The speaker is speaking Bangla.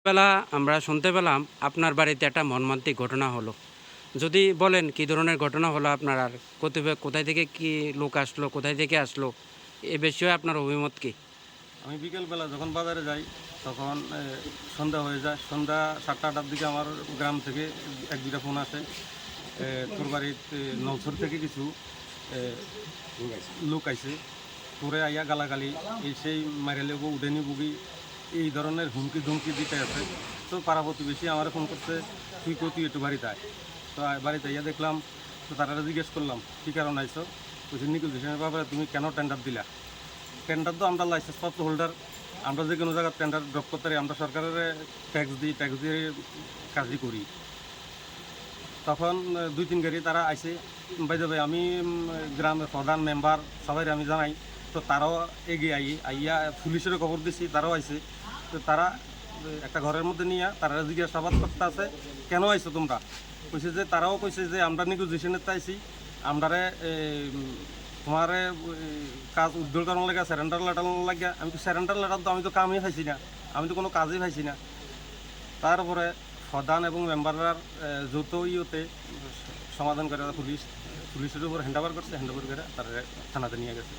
বেলা আমরা শুনতে পেলাম আপনার বাড়িতে একটা মর্মান্তিক ঘটনা হলো। যদি বলেন কী ধরনের ঘটনা হলো আপনার, আর কতিপয় কোথায় থেকে কি লোক আসলো, কোথায় থেকে আসলো, এ বিষয়ে আপনার অভিমত কি? আমি বিকেলবেলা যখন বাজারে যাই তখন সন্ধ্যা হয়ে যায়। সন্ধ্যা 7টা-8টার দিকে আমার গ্রাম থেকে এক দুইটা ফোন আসে। তোর বাড়িতে নলছর থেকে কিছু এ, লোক আইছে, তোরে আইয়া গালাগালি এই সেই মাইরালে উডেনি বুগি এই ধরনের হুমকি ধুমকি দিতে আছে। তো পাড়া প্রতিবেশী আমার ফোন করছে, তুই তুই একটু বাড়িতে আয়। তো বাড়িতে আইয়া দেখলাম, তো তারা জিজ্ঞেস করলাম কী কারণ আইছো। বলছি নিকুইজিশনের ব্যাপারে তুমি কেন টেন্ডার দিলা? টেন্ডার তো আমরা লাইসেন্স প্রাপ্ত হোল্ডার, আমরা যে কোনো জায়গায় টেন্ডার ড্রপ করতে পারি, আমরা সরকারের ট্যাক্স দিই, ট্যাক্স দিয়ে কাজই করি। তখন 2-3 গাড়ি তারা আইসে, বাইদে ভাই আমি গ্রামের প্রধান মেম্বার সবাই আমি জানাই। তো তারাও এগিয়ে আইয়া পুলিশেরও খবর দিছি, তারাও আইসে। তো তারা একটা ঘরের মধ্যে নিয়ে তারা জিজ্ঞাসাবাদ করতে আছে, কেন আইসো তোমরা? কইছে যে তারাও কইছে যে আমরা নেগোজিয়েশনের আইসি, আমরারে তোমারে কাজ উদ্ধার করার লাগে স্যারেন্ডার লেটার লাগে। আমি তো স্যারেন্ডার লেটার তো আমি তো কামই পাইছি না, আমি তো কোনো কাজই পাইছি না। তারপরে প্রধান এবং মেম্বাররার যৌথ ইয়েতে সমাধান করে পুলিশের উপর হ্যান্ড ওভার করছে, হ্যান্ড ওভার করে তারা থানাতে নিয়ে গেছে।